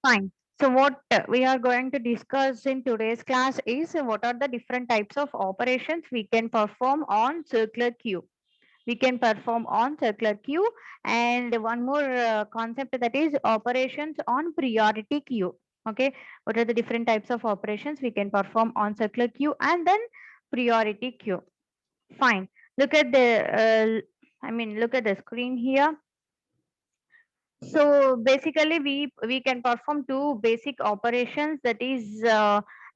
Fine. So what we are going to discuss in today's class is what are the different types of operations we can perform on circular queue. We can perform on circular queue, and one more concept, that is operations on priority queue. Okay, what are the different types of operations we can perform on circular queue and then priority queue. Fine. Look at the look at the screen here. So basically, we can perform two basic operations, that is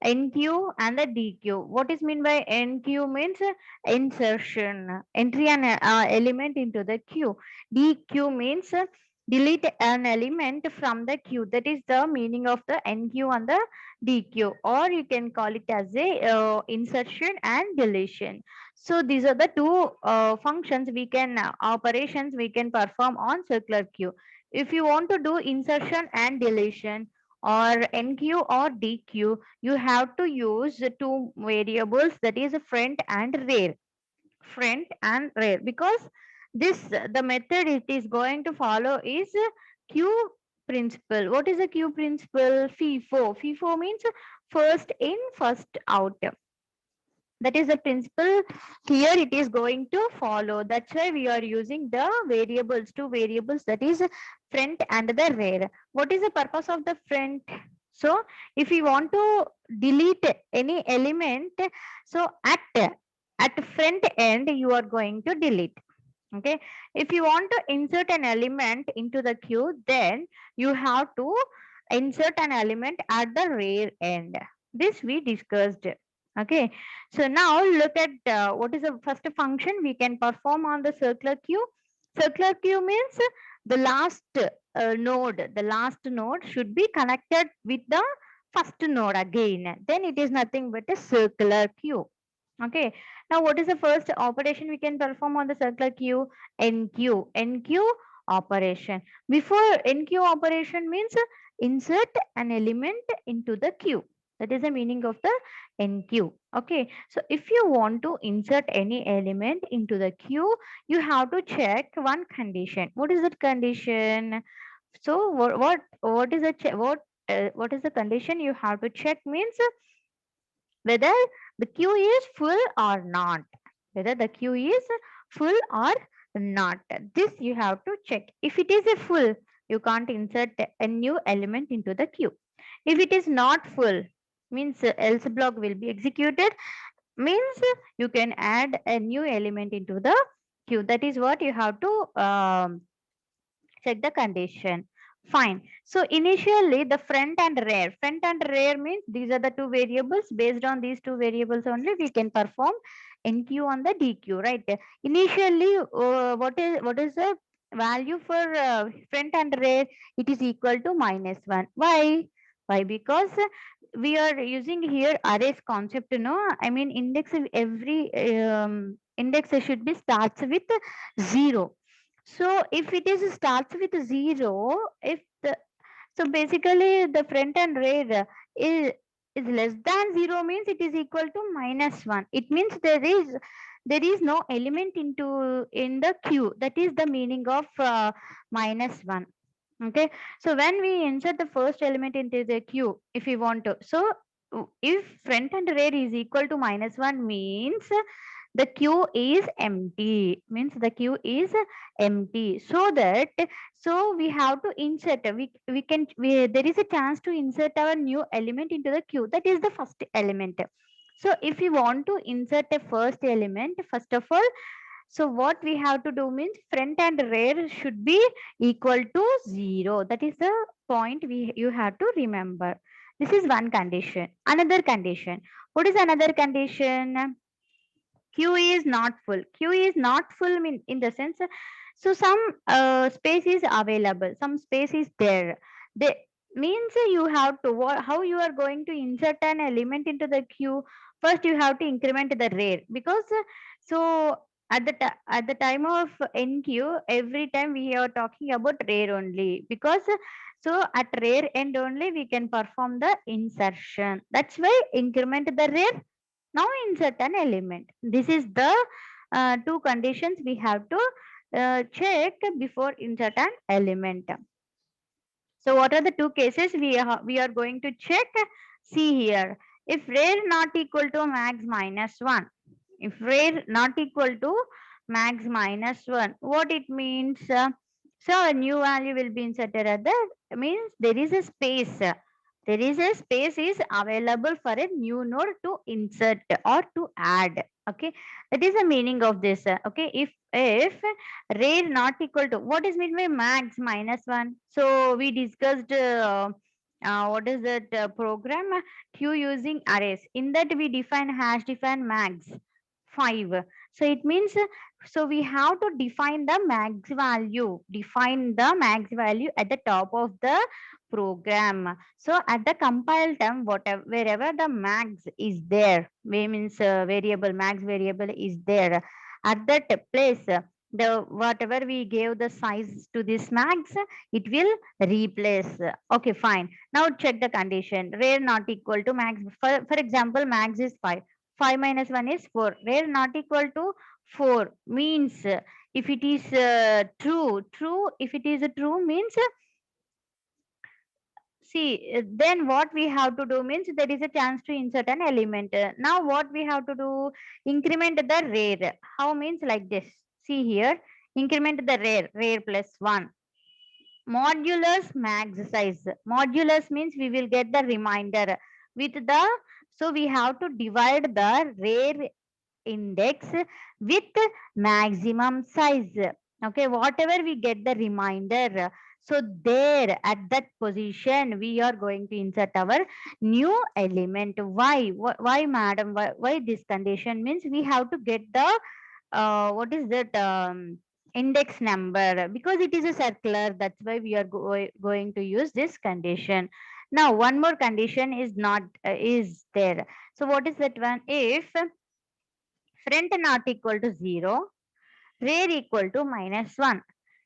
NQ and the DQ. What is mean by NQ means insertion, entry an element into the queue. DQ means delete an element from the queue. That is the meaning of the NQ and the DQ, or you can call it as a insertion and deletion. So these are the two functions we can operations we can perform on circular queue. If you want to do insertion and deletion or NQ or DQ, you have to use two variables, that is front and rear. Front and rear, because this the method it is going to follow is queue principle. What is the queue principle? FIFO. FIFO means first in, first out. That is the principle here it is going to follow. That's why we are using the variables, two variables, that is front and the rear. What is the purpose of the front? So if you want to delete any element, so at front end you are going to delete. Okay, if you want to insert an element into the queue, then you have to insert an element at the rear end. This we discussed. Okay, so now look at what is the first function we can perform on the circular queue. Circular queue means the last node. The last node should be connected with the first node again. Then it is nothing but a circular queue. Okay. Now, what is the first operation we can perform on the circular queue? NQ. NQ operation. Before NQ operation means insert an element into the queue. That is the meaning of the NQ. Okay. So if you want to insert any element into the queue, you have to check one condition. What is that condition? So what is the what is the condition you have to check means whether the queue is full or not. Whether the queue is full or not. This you have to check. If it is a full, you can't insert a new element into the queue. If it is not full, means else block will be executed, means you can add a new element into the queue. That is what you have to check the condition. Fine. So initially the front and rear. Front and rear means these are the two variables. Based on these two variables only, we can perform NQ on the DQ, right? Initially, what is the value for front and rear? It is equal to -1. Why? Why? Because we are using here arrays concept, I mean index of every index should be starts with 0. So if it is starts with 0, if the so basically the front and rear is less than 0 means it is equal to -1. It means there is no element in the queue. That is the meaning of -1. Okay, so when we insert the first element into the queue, if we want to, so if front and rear is equal to -1 means the queue is empty, means the queue is empty, so that so we have to insert, we can there is a chance to insert our new element into the queue. That is the first element. So if we want to insert a first element, first of all, so what we have to do means front and rear should be equal to 0. That is the point you have to remember. This is one condition. Another condition. What is another condition? Q is not full. Q is not full mean in the sense, so some space is available, some space is there. They means you have to how you are going to insert an element into the queue. First, you have to increment the rear, because so at the time of NQ, every time we are talking about rear only, because so at rear end only we can perform the insertion. That's why increment the rear. Now insert an element. This is the two conditions we have to check before insert an element. So what are the two cases we are going to check? See here. If rare not equal to max minus 1, if rare not equal to max minus 1, what it means? So a new value will be inserted at the, means there is a space. There is a space is available for a new node to insert or to add. Okay, that is the meaning of this. Okay, if rare not equal to, what is meant by max minus 1? So we discussed what is that program, q using arrays. In that we define hash define max 5. So it means so we have to define the max value, define the max value at the top of the program. So at the compile time, whatever wherever the max is there, we means variable max variable is there, at that place the whatever we gave the size to this max, it will replace. Okay, fine. Now check the condition. Rare not equal to max. For example, max is 5. 5 minus 1 is 4. Rare not equal to 4 means if it is true, if it is true means see, then what we have to do means there is a chance to insert an element. Now what we have to do? Increment the rare. How means like this. See here, increment the rare plus 1. Modulus max size. Modulus means we will get the remainder with the, so we have to divide the rare index with maximum size. Okay, whatever we get the reminder, so there at that position we are going to insert our new element. Why madam, why this condition? Means we have to get the what is that index number, because it is a circular, that's why we are going to use this condition. Now one more condition is not is there. So what is that one? If front not equal to 0, rare equal to minus 1.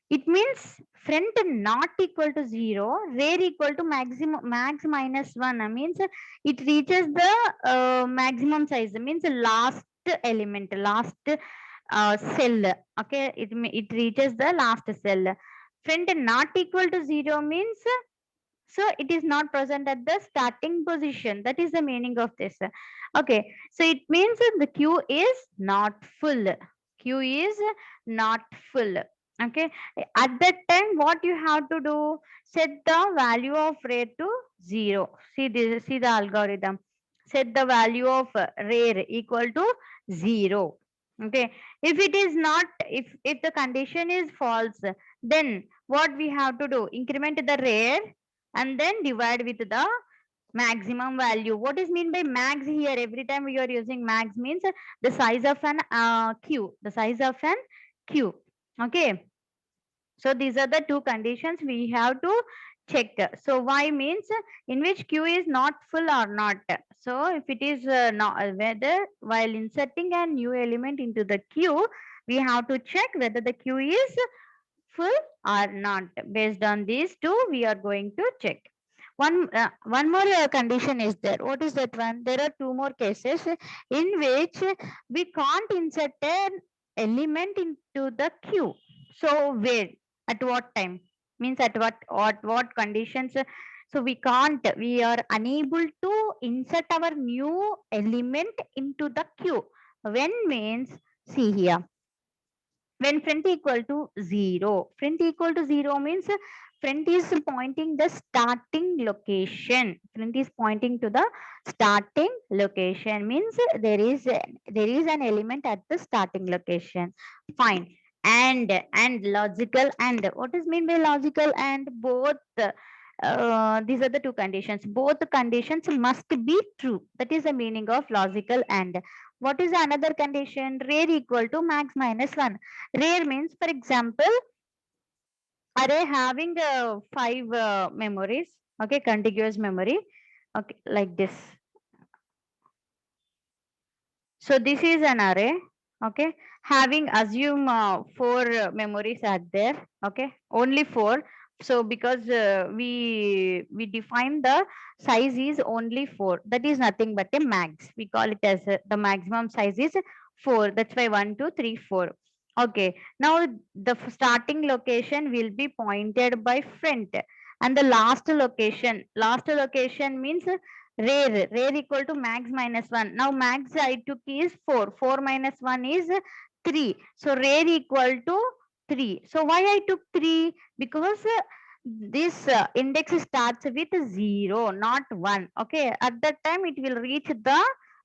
It means front not equal to 0, rare equal to maximum max minus 1. Means it reaches the maximum size. Means last element, last cell. Okay, it reaches the last cell. Front not equal to 0 means so it is not present at the starting position. That is the meaning of this. Okay, so it means that the queue is not full. Queue is not full. Okay, at that time, what you have to do? Set the value of rare to 0. See this. See the algorithm. Set the value of rare equal to 0. Okay, if it is not, if the condition is false, then what we have to do? Increment the rare and then divide with the maximum value. What is mean by max here? Every time we are using max means the size of an queue, the size of an queue. Okay, so these are the two conditions we have to check. So y means in which queue is not full or not. So if it is not, whether while inserting a new element into the queue, we have to check whether the queue is full or not. Based on these two, we are going to check. One more condition is there. What is that one? There are two more cases in which we can't insert an element into the queue. So where? At what time? Means at what conditions? So we can't, we are unable to insert our new element into the queue. When means, see here, when front equal to 0. Front equal to 0 means front is pointing the starting location. Front is pointing to the starting location, means there is an element at the starting location. Fine. And logical and, what is mean by logical and? Both these are the two conditions. Both conditions must be true. That is the meaning of logical and. What is another condition? Rare equal to max minus 1. Rare means, for example, array having 5 memories. Okay, contiguous memory. Okay, like this. So this is an array. Okay, having assume 4 memories are there. Okay, only 4. So because we define the size is only 4, that is nothing but a max. We call it as the maximum size is 4. That's why 1 2 3 4. Okay, now the starting location will be pointed by front. and the last location. Last location means rare equal to max minus 1. Now max I took is 4. 4 minus 1 is 3. So rare equal to 3. So why I took 3? Because this index starts with 0, not 1. Okay, at that time it will reach the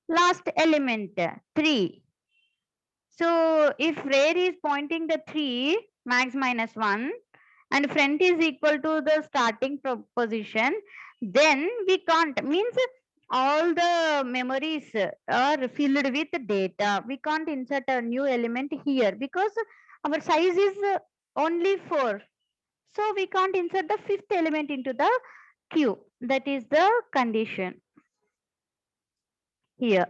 last element 3. So if rare is pointing the 3, max minus 1, and front is equal to the starting position, then we can't, means all the memories are filled with data. We can't insert a new element here because our size is only 4. So we can't insert the fifth element into the queue. That is the condition here.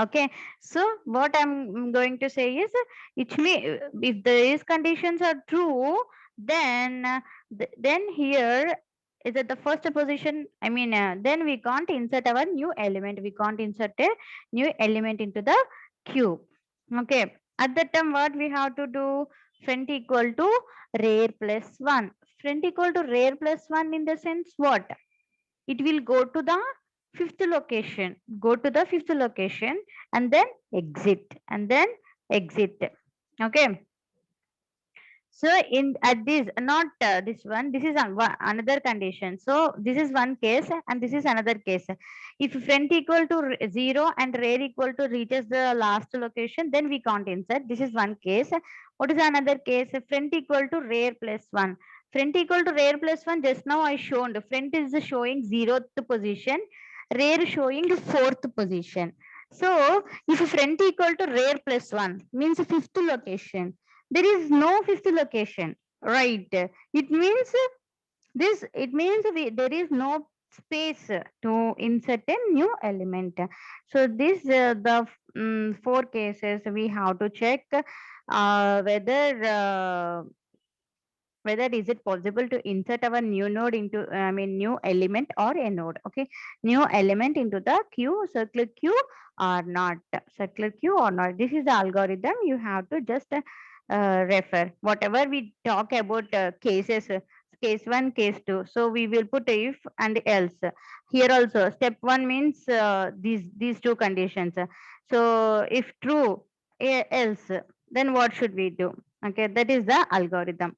Okay, so what I'm going to say is, it may, if these conditions are true, then then here is at the first position. I mean, then we can't insert our new element. We can't insert a new element into the queue. Okay, at that time, what we have to do? Front equal to rare plus 1. Front equal to rare plus 1 in the sense what? It will go to the fifth location, go to the fifth location, and then exit, and then exit. Okay, so in at this, not this one, this is another condition. So this is one case and this is another case. If front equal to 0 and rare equal to reaches the last location, then we can't insert. This is one case. What is another case? Front equal to rare plus 1. Front equal to rare plus 1, just now I shown. The front is showing 0th position, rare showing 4th position. So if front equal to rare plus 1 means fifth location, there is no fifth location, right? It means this, it means there is no space to insert a new element. So this the four cases we have to check whether is it possible to insert our new node into, I mean, new element or a node. Okay, new element into the queue, circular queue or not, circular queue or not. This is the algorithm. You have to just refer whatever we talk about cases, case 1, case 2. So we will put if and else. Here also step 1 means these two conditions. So if true, else, then what should we do? Okay, that is the algorithm.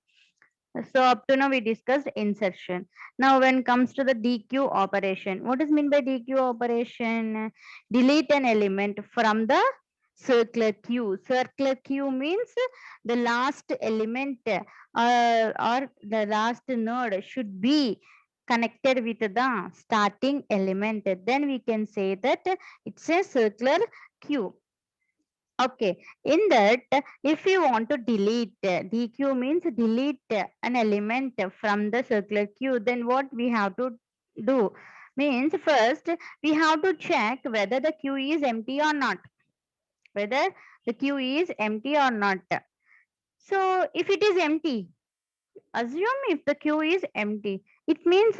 So up to now we discussed insertion. Now when comes to the DQ operation, what is meant by DQ operation? Delete an element from the circular queue. Circular queue means the last element or the last node should be connected with the starting element. Then we can say that it's a circular queue. Okay, in that, if you want to delete, DQ means delete an element from the circular queue, then what we have to do? Means first, we have to check whether the queue is empty or not. Whether the queue is empty or not. So, if it is empty, assume if the queue is empty, it means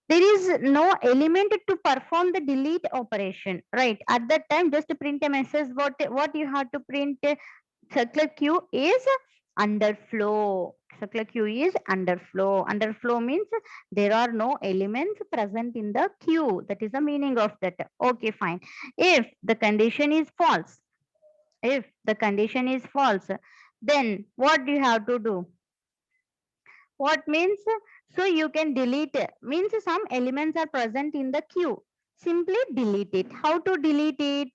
there is no element to perform the delete operation, right? At that time, just print a message. What you have to print? Circular queue is underflow. Circular queue is underflow. Underflow means there are no elements present in the queue. That is the meaning of that. Okay, fine. If the condition is false, if the condition is false, then what do you have to do? What means? So you can delete it. Means some elements are present in the queue. Simply delete it. How to delete it?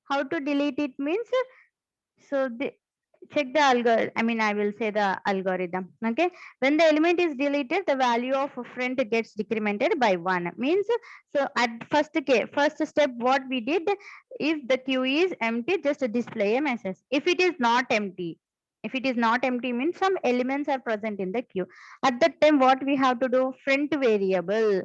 How to delete it means, so check the algorithm. I mean, I will say the algorithm. Okay. When the element is deleted, the value of front gets decremented by 1. Means, so at first step, what we did, if the queue is empty, just display a message. If it is not empty, if it is not empty means some elements are present in the queue. At that time, what we have to do? Front variable.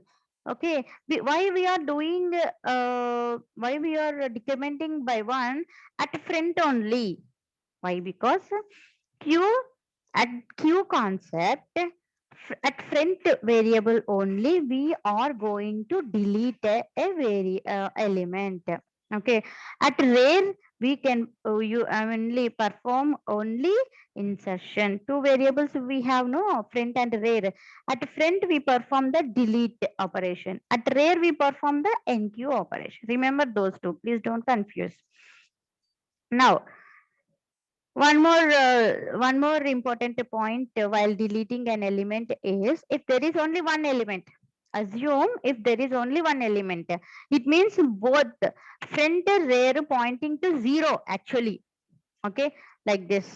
Okay. Why we are doing, why we are decrementing by 1 at front only? Why? Because Q at Q concept, at front variable only we are going to delete a element. Okay. At rare we can you only perform only insertion. Two variables we have, no, front and rear. At front we perform the delete operation. At rear we perform the enqueue operation. Remember those two. Please don't confuse. Now, one more important point while deleting an element is if there is only one element. Assume if there is only one element, it means both front and rear pointing to 0 actually. Okay, like this.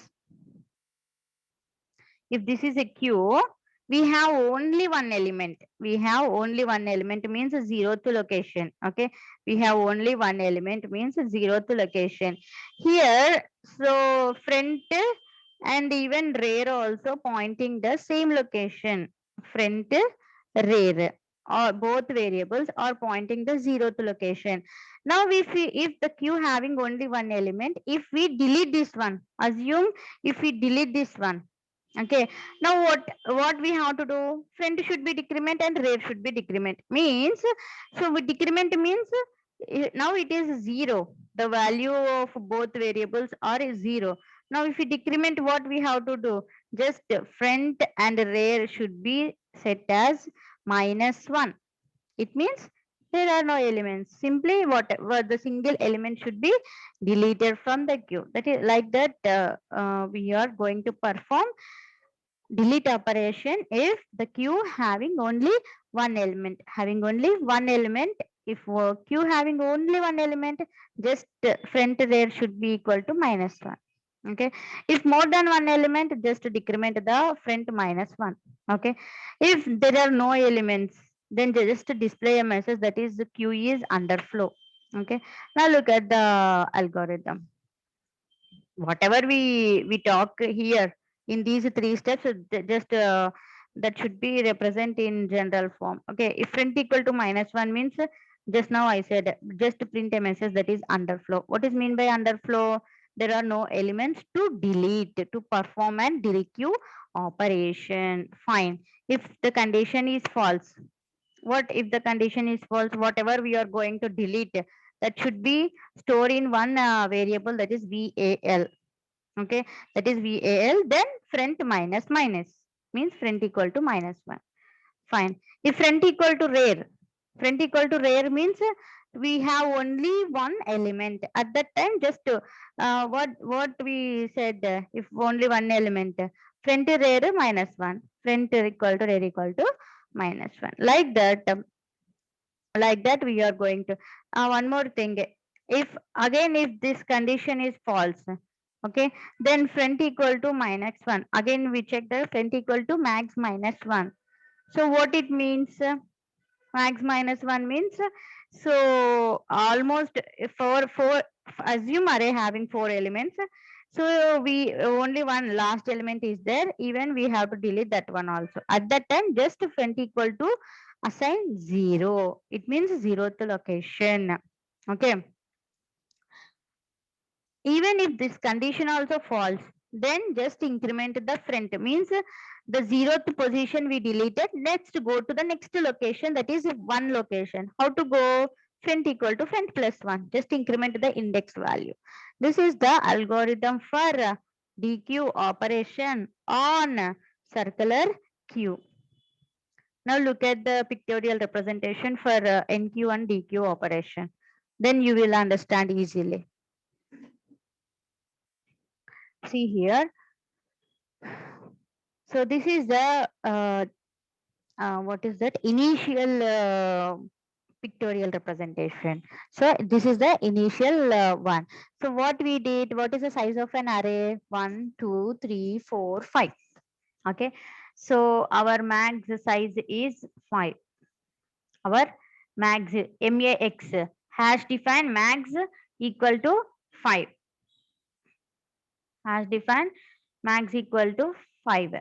If this is a queue, we have only one element. We have only one element means a 0th location. Okay, we have only one element means a 0th location. Here, so front and even rear also pointing the same location. Front, rear, or both variables are pointing the 0th location. Now, if the queue having only one element, if we delete this one, assume if we delete this one. Okay, now what we have to do? Front should be decrement and rear should be decrement. Means, so with decrement means now it is 0. The value of both variables are 0. Now if we decrement, what we have to do? Just front and rear should be set as -1. It means there are no elements. Simply what the single element should be deleted from the queue. That is like that we are going to perform delete operation if the queue having only one element. Having only one element, if queue having only one element, just front rear should be equal to -1. Okay, if more than one element, just decrement the front -1. Okay, if there are no elements, then just display a message that is the queue is underflow. Okay, now look at the algorithm. Whatever we talk here in these three steps, just that should be represent in general form. Okay, if front equal to -1 means just now I said just print a message that is underflow. What is mean by underflow? There are no elements to delete to perform and delete queue operation. Fine. If the condition is false, what if the condition is false? Whatever we are going to delete, that should be stored in one variable, that is val. Okay, that is val. Then front minus minus means front equal to -1. Fine. If front equal to rear, front equal to rear means we have only one element at that time. Just what we said, if only one element, front rear -1, front equal to rear equal to -1, like that. Like that we are going to one more thing. If again if this condition is false, okay, then front equal to -1, again we check the front equal to max -1. So what it means, max -1 means, so almost four assume array having 4 elements, so we only one last element is there, even we have to delete that one also. At that time, just front equal to assign 0. It means 0th location. Okay. Even if this condition also false, then just increment the front. Means the 0th position we deleted. Let's go to the next location, that is one location. How to go? Front equal to front +1. Just increment the index value. This is the algorithm for DQ operation on circular queue. Now look at the pictorial representation for NQ and DQ operation. Then you will understand easily. See here. So this is the what is that initial pictorial representation. So this is the initial one. So what we did, what is the size of an array? 1, 2, 3, 4, 5. Okay. So our max size is 5. Our max max hash define max equal to 5. Hash define max equal to 5.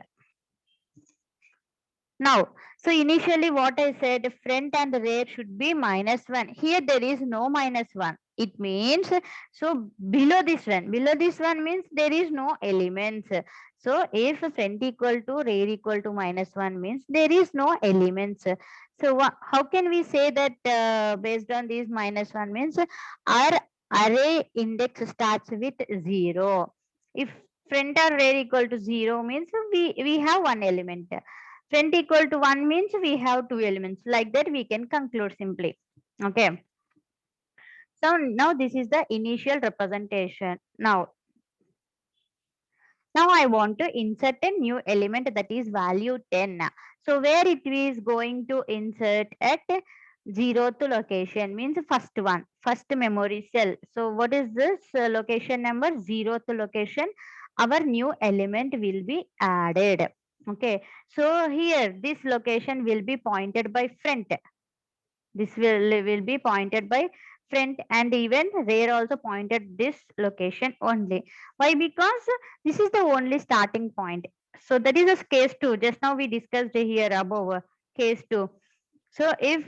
Now, so initially what I said, front and rear should be -1. Here there is no -1. It means, so below this one means there is no elements. So if front equal to rear equal to -1 means there is no elements. So how can we say that based on these -1 means our array index starts with 0. If front or rear equal to 0 means we have one element. Front equal to 1 means we have two elements. Like that we can conclude simply. Okay. So now this is the initial representation. Now I want to insert a new element that is value 10. So where it is going to insert at 0th location means first one, first memory cell. So what is this location number? 0th location. Our new element will be added. Okay. So here this location will be pointed by front. This will be pointed by front, and even rear also pointed this location only. Why? Because this is the only starting point. So that is a case 2. Just now we discussed here above case 2. So if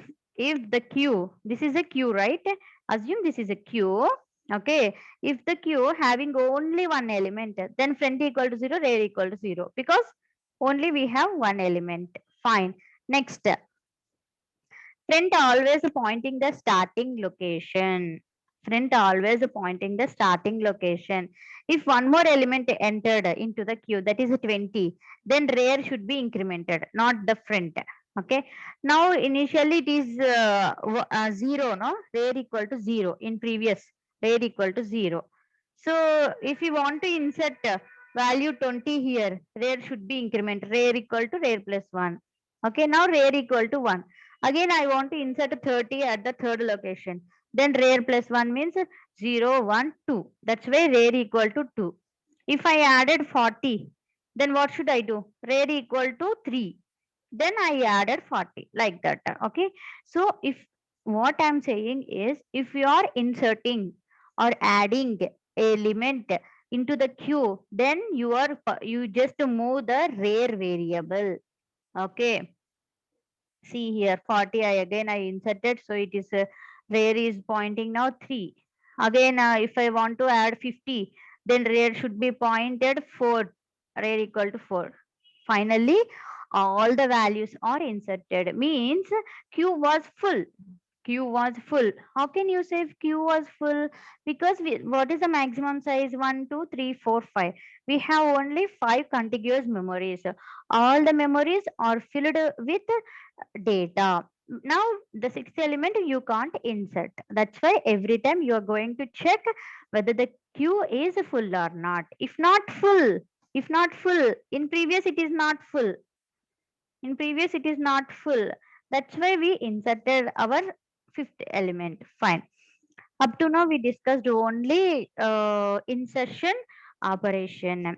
the q, this is a q, right? Assume this is a q. Okay. If the q having only one element, then front equal to 0, rear equal to 0, because only we have one element. Fine. Next, front always pointing the starting location. Front always pointing the starting location. If one more element entered into the queue, that is 20, then rear should be incremented, not the front. Okay. Now initially it is 0, no? Rear equal to 0 in previous. Rear equal to 0. So if you want to insert value 20 here, rear should be incremented. Rear equal to rear plus 1. Okay. Now rear equal to 1. Again, I want to insert 30 at the third location. Then rear plus 1 means 0, 1, 2. That's why rear equal to 2. If I added 40, then what should I do? Rear equal to 3. Then I added 40, like that. Okay. So if what I'm saying is, if you are inserting or adding element into the queue, then you just move the rear variable. Okay. See here 40, I inserted, so it is rear is pointing now 3. Again if I want to add 50, then rear should be pointed 4, rear equal to 4. Finally all the values are inserted, means q was full. Q was full. How can you say if Q was full? Because what is the maximum size? 1, 2, 3, 4, 5. We have only 5 contiguous memories. All the memories are filled with data. Now the sixth element you can't insert. That's why every time you are going to check whether the queue is full or not. If not full, in previous it is not full. In previous it is not full. That's why we inserted our fifth element. Fine. Up to now we discussed only insertion operation.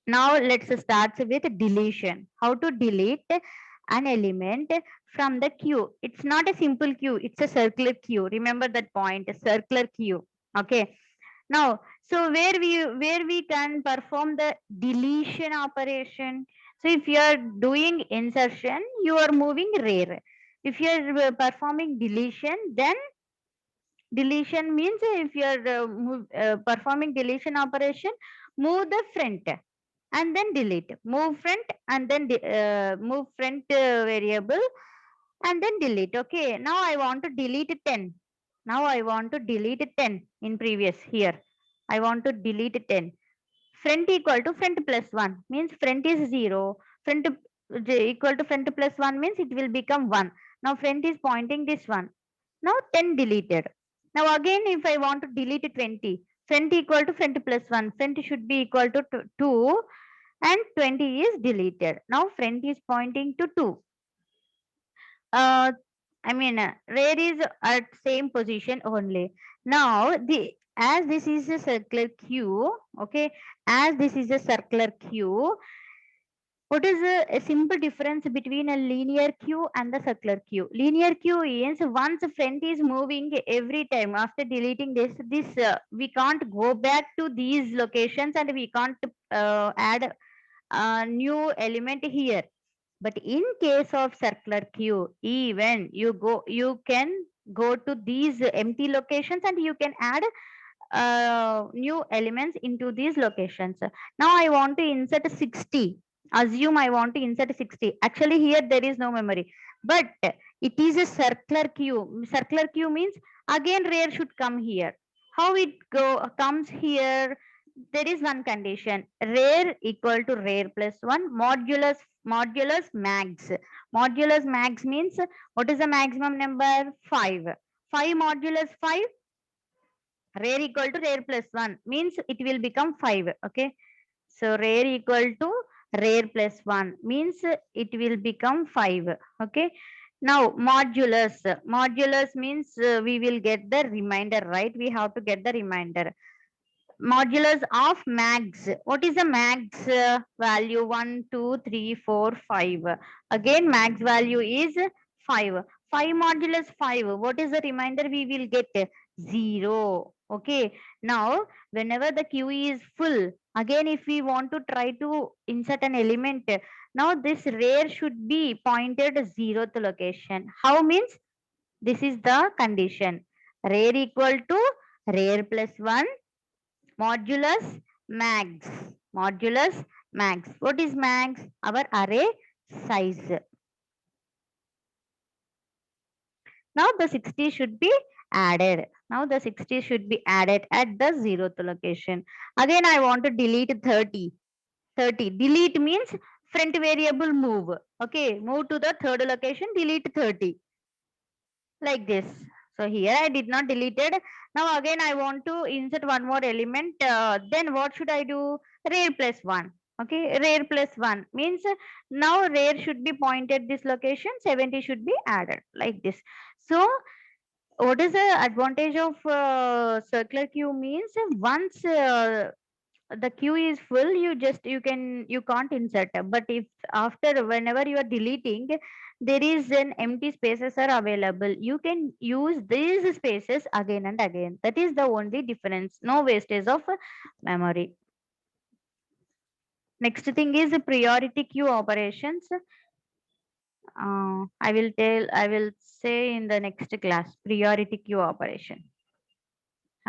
Now let's start with deletion. How to delete an element from the queue. It's not a simple queue, it's a circular queue. Remember that point, a circular queue. Okay. Now, so where we can perform the deletion operation. So if you are doing insertion, you are moving rear. If you are performing deletion, then deletion means if you are performing deletion operation, move the front and then delete. Move front and then move front variable and then delete. Okay. Now I want to delete 10. Now I want to delete 10 in previous here. I want to delete 10. Front equal to front plus 1 means front is 0. Front equal to front plus 1 means it will become 1. Now front is pointing this one. Now 10 deleted. Now again if I want to delete 20, front equal to front plus 1. Front should be equal to 2 and 20 is deleted. Now front is pointing to 2. Rear is at same position only. Now the as this is a circular queue, okay, as this is a circular queue, what is a simple difference between a linear queue and the circular queue? Linear queue is once front is moving every time after deleting this we can't go back to these locations and we can't add a new element here. But in case of circular queue, even you can go to these empty locations and you can add new elements into these locations. Now I want to insert 60. Assume I want to insert 60. Actually here there is no memory, but it is a circular queue. Circular queue means again rear should come here. How it comes here? There is one condition: rare equal to rare plus 1, modulus max. Modulus max means what is the maximum number? 5. 5 modulus 5, rare equal to rare plus 1 means it will become 5. Okay, so rare equal to rare plus 1 means it will become 5. Okay, now modulus means we will get the remainder, right? We have to get the remainder. Modulus of max. What is the max value? 1, 2, 3, 4, 5. Again, max value is 5. 5 modulus 5. What is the remainder we will get? 0. Okay. Now, whenever the queue is full, again, if we want to try to insert an element, now this rare should be pointed 0th location. How means? This is the condition. Rare equal to rare plus 1, modulus max. Modulus max. What is max? Our array size. Now the 60 should be added. Now the 60 should be added at the 0th location. Again, I want to delete 30. 30. Delete means front variable move. Okay, move to the third location, delete 30. Like this. So here I did not deleted. Now again I want to insert one more element. Then what should I do? Rare plus 1. Okay, rare plus 1 means now rare should be pointed this location, 70 should be added like this. So what is the advantage of circular queue means? Once the queue is full, you can't insert. But if after whenever you are deleting, there is an empty spaces are available, you can use these spaces again and again. That is the only difference. No wastage of memory. Next thing is priority queue operations. I will say in the next class priority queue operation.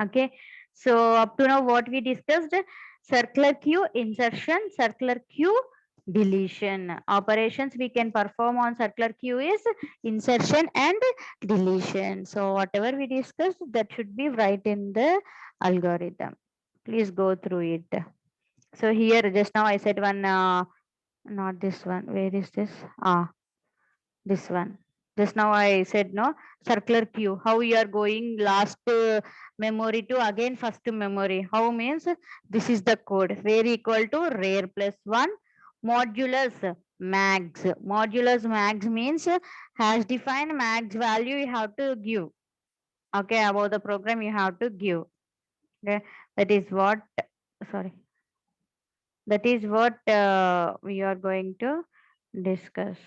Okay, so up to now what we discussed: circular queue insertion, circular queue deletion. Operations we can perform on circular queue is insertion and deletion. So whatever we discussed, that should be right in the algorithm. Please go through it. So here just now I said one, not this one. Where is this? This one. Just now I said no, circular queue. How you are going last memory to again first memory. How means this is the code. Rare equal to rare plus 1, modulus max. Modulus max means has defined max value you have to give. Okay, about the program you have to give. Okay, that is what, sorry, that is what we are going to discuss.